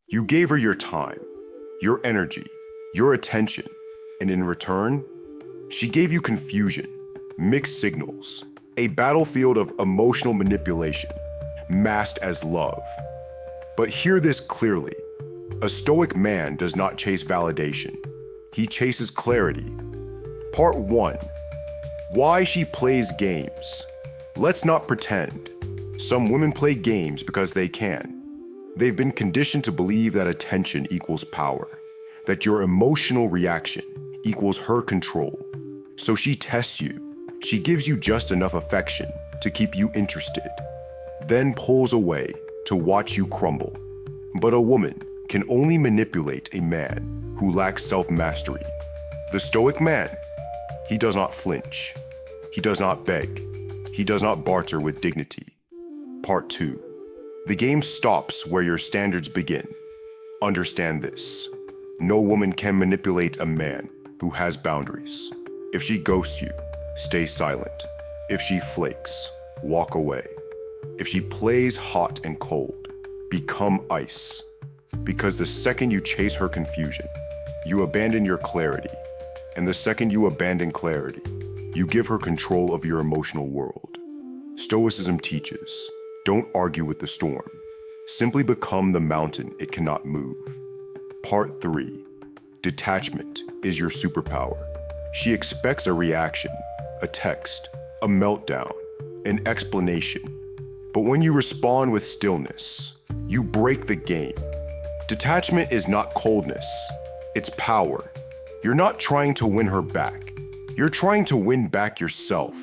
You gave her your time, your energy, your attention, and in return, she gave you confusion, mixed signals, a battlefield of emotional manipulation, masked as love. But hear this clearly. A Stoic man does not chase validation. He chases clarity. Part 1. Why she plays games. Let's not pretend. Some women play games because they can. They've been conditioned to believe that attention equals power, that your emotional reaction equals her control. So she tests you. She gives you just enough affection to keep you interested, then pulls away to watch you crumble. But a woman can only manipulate a man who lacks self-mastery. The Stoic man, he does not flinch. He does not beg. He does not barter with dignity. Part 2. The game stops where your standards begin. Understand this. No woman can manipulate a man who has boundaries. If she ghosts you, stay silent. If she flakes, walk away. If she plays hot and cold, become ice. Because the second you chase her confusion, you abandon your clarity. And the second you abandon clarity, you give her control of your emotional world. Stoicism teaches, don't argue with the storm. Simply become the mountain it cannot move. Part 3. Detachment is your superpower. She expects a reaction, a text, a meltdown, an explanation. But when you respond with stillness, you break the game. Detachment is not coldness, it's power. You're not trying to win her back. You're trying to win back yourself.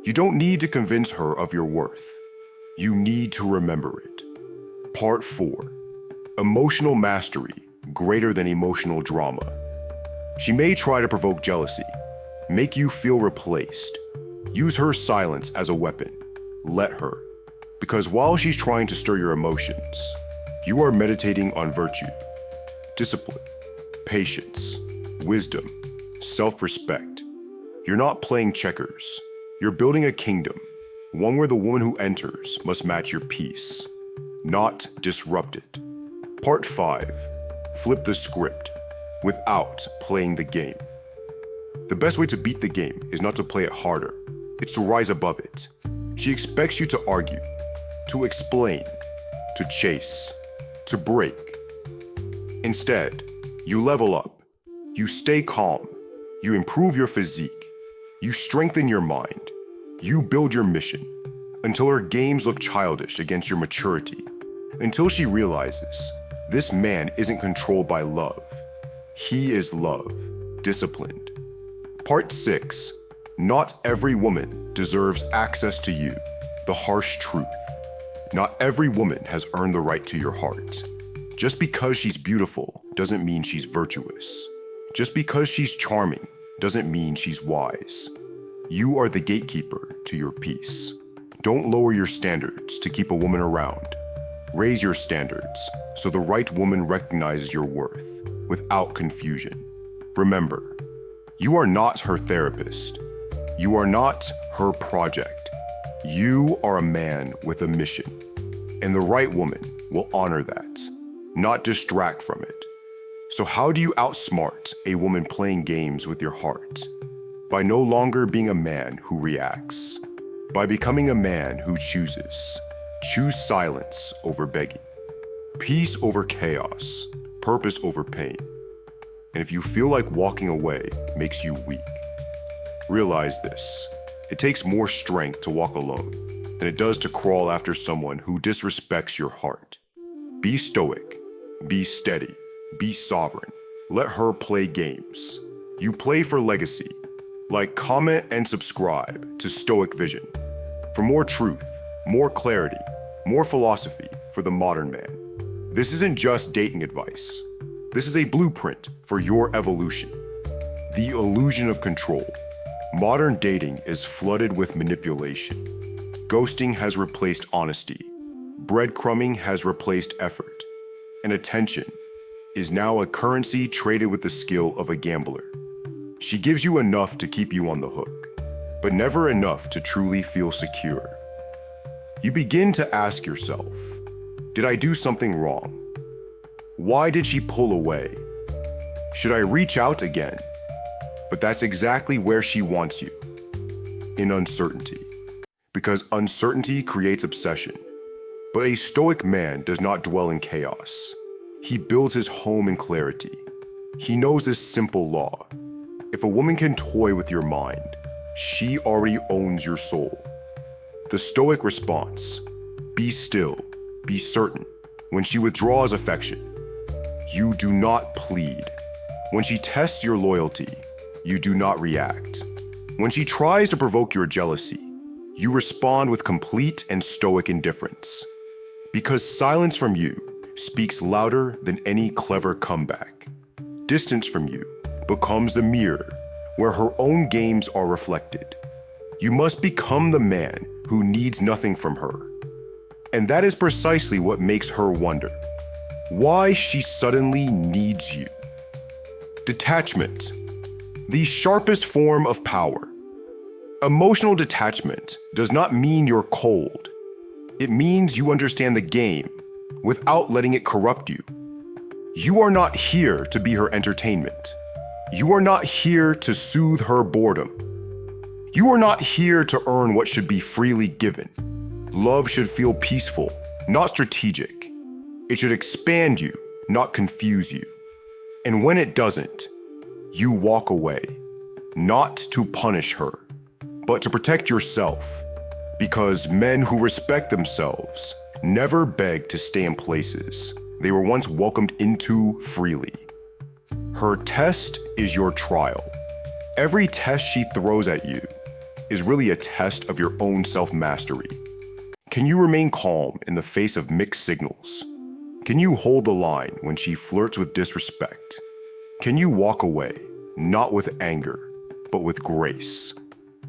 You don't need to convince her of your worth. You need to remember it. Part 4. Emotional mastery greater than emotional drama. She may try to provoke jealousy, make you feel replaced. Use her silence as a weapon. Let her. Because while she's trying to stir your emotions, you are meditating on virtue, discipline, patience, wisdom, self-respect. You're not playing checkers. You're building a kingdom, one where the woman who enters must match your peace, not disrupt it. Part 5. Flip the script without playing the game. The best way to beat the game is not to play it harder. It's to rise above it. She expects you to argue, to explain, to chase, to break. Instead, you level up. You stay calm. You improve your physique. You strengthen your mind. You build your mission until her games look childish against your maturity. Until she realizes this man isn't controlled by love. He is love, disciplined. Part 6. Not every woman deserves access to you. The harsh truth. Not every woman has earned the right to your heart. Just because she's beautiful doesn't mean she's virtuous. Just because she's charming doesn't mean she's wise. You are the gatekeeper to your peace. Don't lower your standards to keep a woman around. Raise your standards so the right woman recognizes your worth without confusion. Remember, you are not her therapist. You are not her project. You are a man with a mission. And the right woman will honor that, not distract from it. So how do you outsmart a woman playing games with your heart? By no longer being a man who reacts. By becoming a man who chooses. Choose silence over begging. Peace over chaos. Purpose over pain. And if you feel like walking away makes you weak, realize this. It takes more strength to walk alone than it does to crawl after someone who disrespects your heart. Be stoic. Be steady. Be sovereign. Let her play games. You play for legacy. Like, comment, and subscribe to Stoic Vision for more truth, more clarity, more philosophy for the modern man. This isn't just dating advice. This is a blueprint for your evolution. The illusion of control. Modern dating is flooded with manipulation. Ghosting has replaced honesty. Breadcrumbing has replaced effort. And attention is now a currency traded with the skill of a gambler. She gives you enough to keep you on the hook, but never enough to truly feel secure. You begin to ask yourself, did I do something wrong? Why did she pull away? Should I reach out again? But that's exactly where she wants you. In uncertainty. Because uncertainty creates obsession. But a Stoic man does not dwell in chaos. He builds his home in clarity. He knows this simple law. If a woman can toy with your mind, she already owns your soul. The Stoic response: be still, be certain. When she withdraws affection, you do not plead. When she tests your loyalty, you do not react. When she tries to provoke your jealousy, you respond with complete and stoic indifference. Because silence from you speaks louder than any clever comeback. Distance from you becomes the mirror where her own games are reflected. You must become the man who needs nothing from her. And that is precisely what makes her wonder why she suddenly needs you. Detachment, the sharpest form of power. Emotional detachment does not mean you're cold. It means you understand the game without letting it corrupt you. You are not here to be her entertainment. You are not here to soothe her boredom. You are not here to earn what should be freely given. Love should feel peaceful, not strategic. It should expand you, not confuse you. And when it doesn't, you walk away, not to punish her, but to protect yourself. Because men who respect themselves never beg to stay in places they were once welcomed into freely. Her test is your trial. Every test she throws at you is really a test of your own self-mastery. Can you remain calm in the face of mixed signals? Can you hold the line when she flirts with disrespect? Can you walk away, not with anger, but with grace?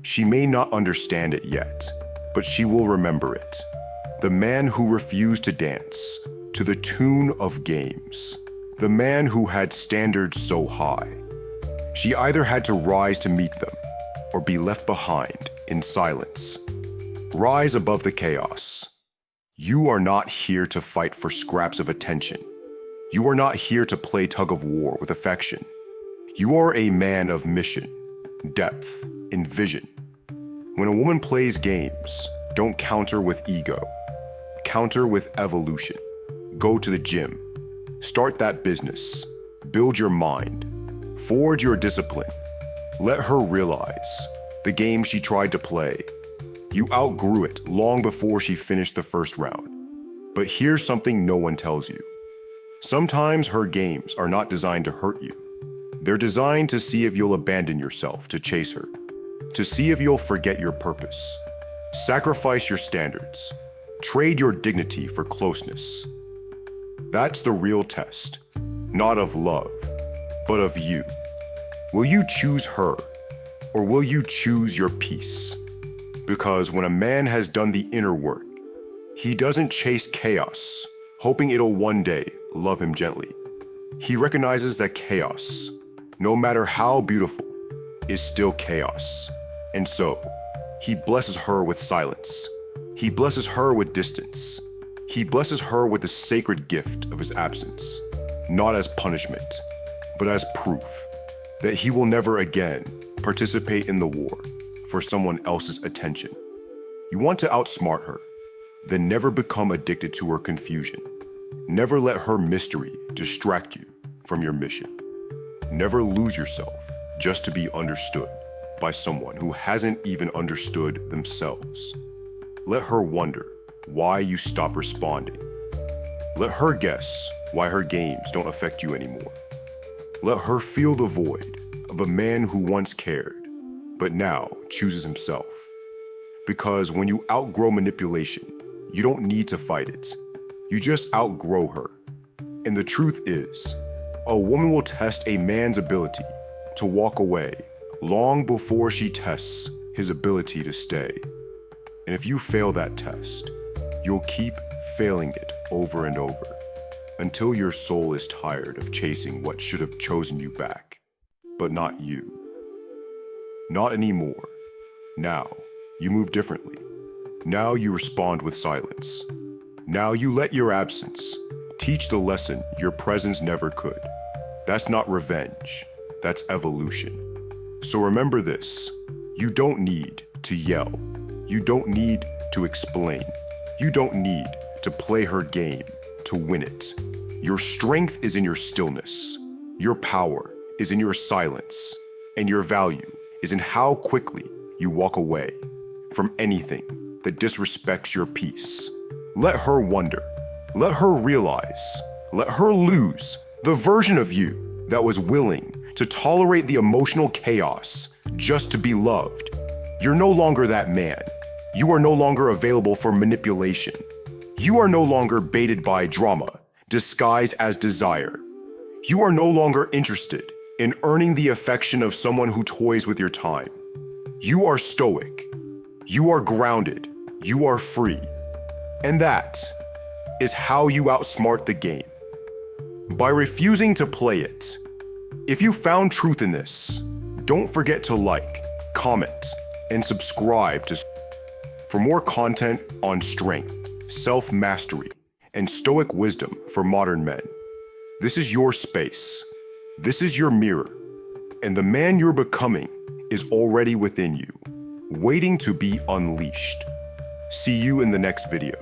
She may not understand it yet, but she will remember it. The man who refused to dance to the tune of games. The man who had standards so high. She either had to rise to meet them or be left behind in silence. Rise above the chaos. You are not here to fight for scraps of attention. You are not here to play tug of war with affection. You are a man of mission, depth, and vision. When a woman plays games, don't counter with ego. Counter with evolution. Go to the gym. Start that business. Build your mind. Forge your discipline. Let her realize the game she tried to play. You outgrew it long before she finished the first round. But here's something no one tells you. Sometimes her games are not designed to hurt you. They're designed to see if you'll abandon yourself to chase her. To see if you'll forget your purpose. Sacrifice your standards. Trade your dignity for closeness. That's the real test, not of love, but of you. Will you choose her, or will you choose your peace? Because when a man has done the inner work, he doesn't chase chaos, hoping it'll one day love him gently. He recognizes that chaos, no matter how beautiful, is still chaos. And so, he blesses her with silence. He blesses her with distance. He blesses her with the sacred gift of his absence, not as punishment, but as proof that he will never again participate in the war for someone else's attention. You want to outsmart her, then never become addicted to her confusion. Never let her mystery distract you from your mission. Never lose yourself just to be understood by someone who hasn't even understood themselves. Let her wonder why you stop responding. Let her guess why her games don't affect you anymore. Let her feel the void of a man who once cared, but now chooses himself. Because when you outgrow manipulation, you don't need to fight it. You just outgrow her. And the truth is, a woman will test a man's ability to walk away long before she tests his ability to stay. And if you fail that test, you'll keep failing it over and over until your soul is tired of chasing what should have chosen you back, but not you. Not anymore. Now, you move differently. Now you respond with silence. Now you let your absence teach the lesson your presence never could. That's not revenge, that's evolution. So remember this, you don't need to yell. You don't need to explain. You don't need to play her game to win it. Your strength is in your stillness. Your power is in your silence. And your value is in how quickly you walk away from anything that disrespects your peace. Let her wonder. Let her realize. Let her lose the version of you that was willing to tolerate the emotional chaos just to be loved. You're no longer that man. You are no longer available for manipulation. You are no longer baited by drama, disguised as desire. You are no longer interested in earning the affection of someone who toys with your time. You are stoic. You are grounded. You are free. And that is how you outsmart the game. By refusing to play it. If you found truth in this, don't forget to like, comment, and subscribe for more content on strength, self-mastery, and stoic wisdom for modern men. This is your space. This is your mirror. And the man you're becoming is already within you, waiting to be unleashed. See you in the next video.